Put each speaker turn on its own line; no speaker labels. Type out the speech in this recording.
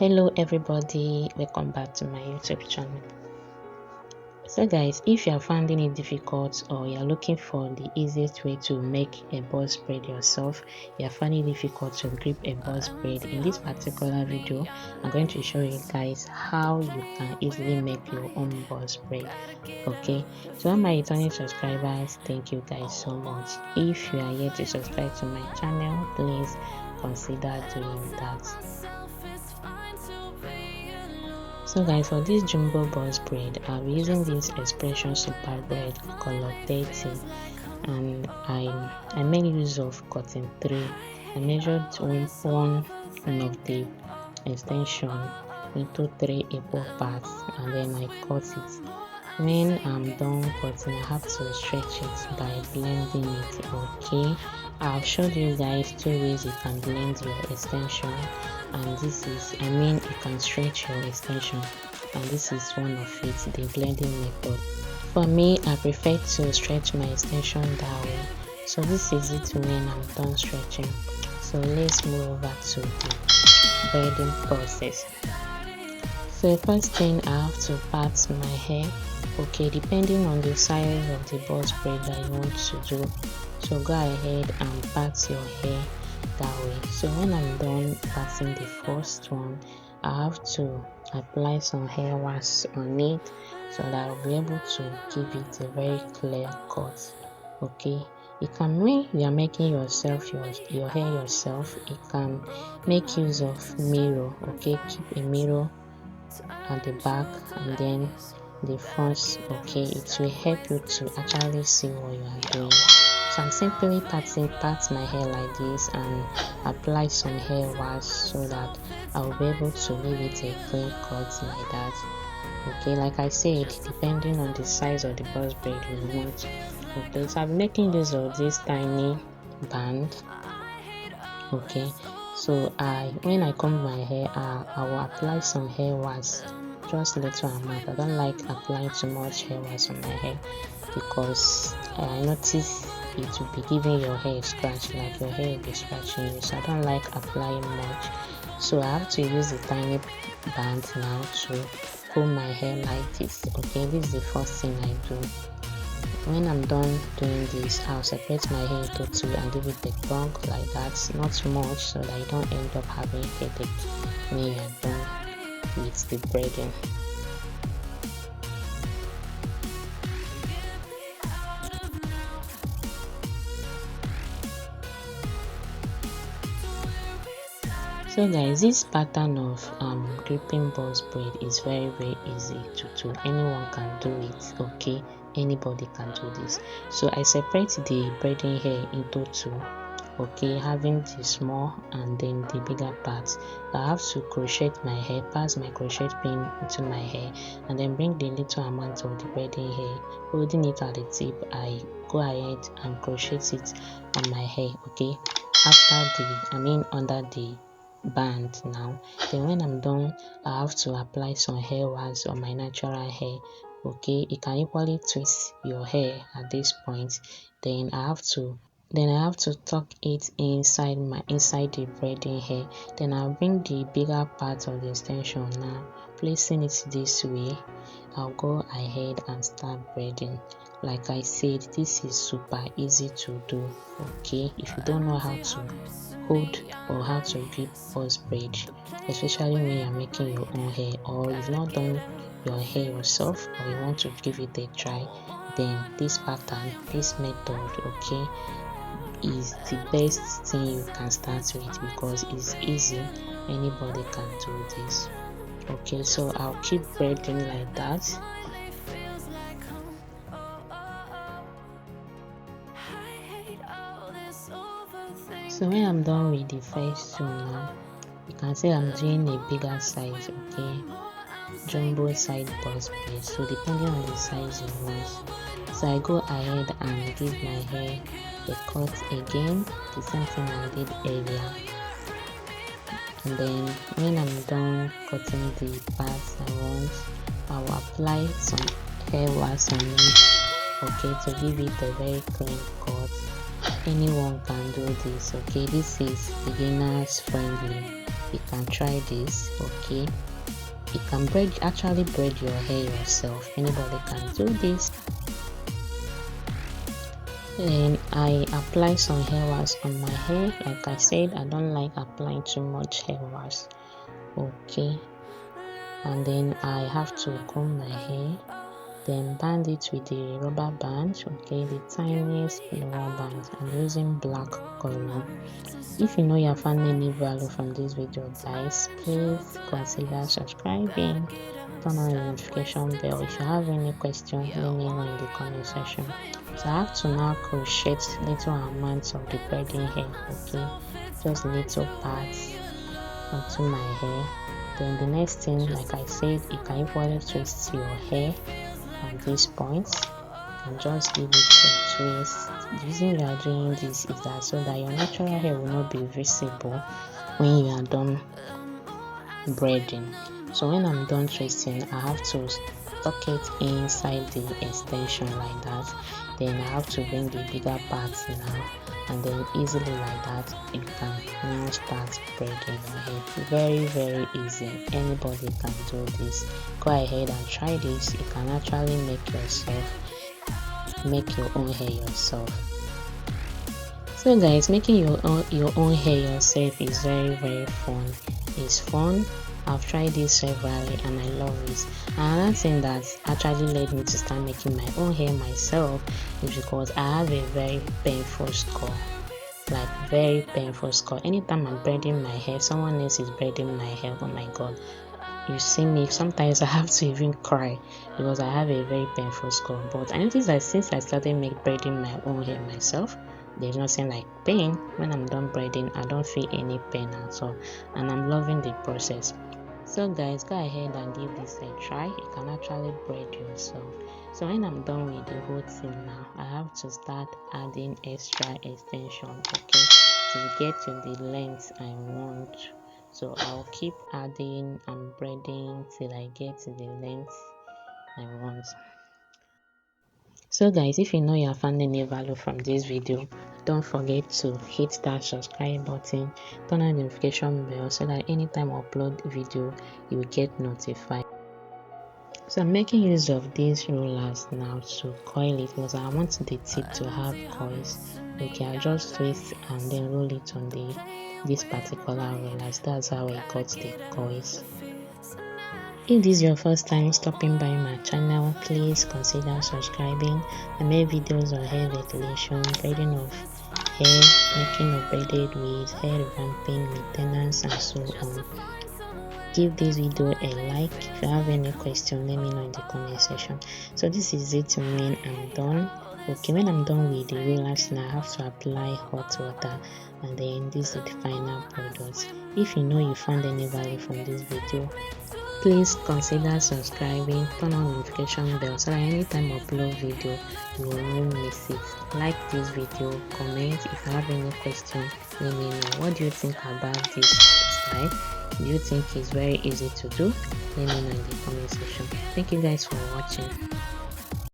Hello everybody, welcome back to my YouTube channel. So guys, if you are finding it difficult or you are looking for the easiest way to make a buzz braid yourself, you are finding it difficult to grip a buzz braid, in this particular video I'm going to show you guys how you can easily make your own buzz braid. Okay, so all my returning subscribers, thank you guys so much. If you are yet to subscribe to my channel, please consider doing that. So guys, for this jumbo buzz braid, I'll be using this expression super braid color 30, and I made use of cotton 3. I measured one of the extension into 3 equal parts, and then I cut it. When I'm done cutting, I have to stretch it by blending it. Okay, I've showed you guys 2 ways you can blend your extension, and this is, you can stretch your extension, and this is one of it, the blending method. For me, I prefer to stretch my extension that way. So this is it when I'm done stretching. So let's move over to the braiding process. So first thing, I have to part my hair. Okay, depending on the size of the buzz braid that you want to do, so go ahead and part your hair that way. So when I'm done parting the first one, I have to apply some hair wax on it so that I'll be able to give it a very clear cut. Okay, you can, when you are making yourself your hair yourself, you can make use of mirror. Okay, keep a mirror at the back and then the front. Okay, it will help you to actually see what you are doing. So I'm simply part my hair like this and apply some hair wax so that I'll be able to leave it a clean cut like that. Okay, like I said, depending on the size of the buzz braid you want. Okay, so I'm making use of this tiny band. Okay, so when I comb my hair, I will apply some hair wax, just a little amount. I don't like applying too much hair wax on my hair because I notice it will be giving your hair a scratch, like your hair will be scratching you. So I don't like applying much. So I have to use the tiny band now to comb my hair like this. Okay, this is the first thing I do. When I'm done doing this, I'll separate my hair into 2 and give it a plug like that, not much, so that you don't end up having headache when you're done with the braiding. So guys, this pattern of gripping buzz braid is very easy to do. Anyone can do it. Okay, anybody can do this. So I separate the braiding hair into 2. Okay, having the small and then the bigger parts. I have to crochet my hair, pass my crochet pin into my hair, and then bring the little amount of the braiding hair, holding it at the tip. I go ahead and crochet it on my hair. Okay, after under the band now. Then when I'm done, I have to apply some hair wax on my natural hair. Okay, you can equally twist your hair at this point. Then I have to tuck it inside the braiding hair. Then I'll bring the bigger part of the extension now, placing it this way. I'll go ahead and start braiding. Like I said, this is super easy to do. Okay, if you don't know how to hold or how to grip buzz braid, especially when you're making your own hair, or you've not done your hair yourself or you want to give it a try, then this method, okay, is the best thing you can start with because it's easy. Anybody can do this. Okay, so I'll keep braiding like that. So when I'm done with the first 2 now, you can see I'm doing a bigger size. Okay, jumbo side buzz braid, so depending on the size you want. So I go ahead and give my hair a cut again, the same thing I did earlier. And then when I'm done cutting the parts I want, I will apply some hair wax on it, okay, to give it a very clean cut. Anyone can do this. Okay, this is beginners friendly. you can try this. Okay, you can actually braid your hair yourself. Anybody can do this. Then I apply some hair wax on my hair. Like I said, I don't like applying too much hair wax. Okay, and then I have to comb my hair, then band it with the rubber band. Okay, the tiniest rubber band. I'm using black color. If you know you found any value from this video, guys, please consider subscribing, turn on the notification bell. If you have any question, let me know in the comment section. So I have to now crochet little amounts of the braiding hair. Okay, just little parts onto my hair. Then the next thing, like I said, you can equally twist your hair at this point and just give it a twist. The reason you are doing this is that so that your natural hair will not be visible when you are done braiding. So when I'm done twisting, I have to tuck it inside the extension like that. Then I have to bring the bigger parts now, and then easily like that you can now start braiding your hair. Very easy. Anybody can do this. Go ahead and try this. You can actually make your own hair yourself. So guys, making your own hair yourself is very fun. It's fun. I've tried this severally and I love it. Another thing that actually led me to start making my own hair myself is because I have a very painful scalp. Like very painful scalp. Anytime I'm braiding my hair, someone else is braiding my hair. Oh my god. You see me, sometimes I have to even cry because I have a very painful scalp. But I noticed that since I started braiding my own hair myself, there's nothing like pain. When I'm done braiding, I don't feel any pain at all, and I'm loving the process. So guys, go ahead and give this a try. You can actually braid yourself. So when I'm done with the whole thing now, I have to start adding extra extension, okay, to get to the length I want. So I'll keep adding and braiding till I get to the length I want. So guys, if you know you have found any value from this video, don't forget to hit that subscribe button, turn on the notification bell so that anytime I upload video, you will get notified. So I'm making use of these rollers now to coil it because I want the tip to have coils. Okay, I just twist and then roll it on this particular rollers. That's how I got the coils. If this is your first time stopping by my channel, please consider subscribing. I make videos on hair ventilation, braiding of hair, making of braided wigs, hair revamping, maintenance, and so on. Give this video a like. If you have any question, let me know in the comment section. So this is it when I'm done. Okay, when I'm done with the rollers now, I have to apply hot water, and then this is the final product. If you know you found any value from this video, please consider subscribing, turn on the notification bell so that anytime I upload video, you will not miss it. Like this video, comment. If you have any question, let me know. What do you think about this style? Do you think it's very easy to do? Let me know in the comment section. Thank you guys for watching.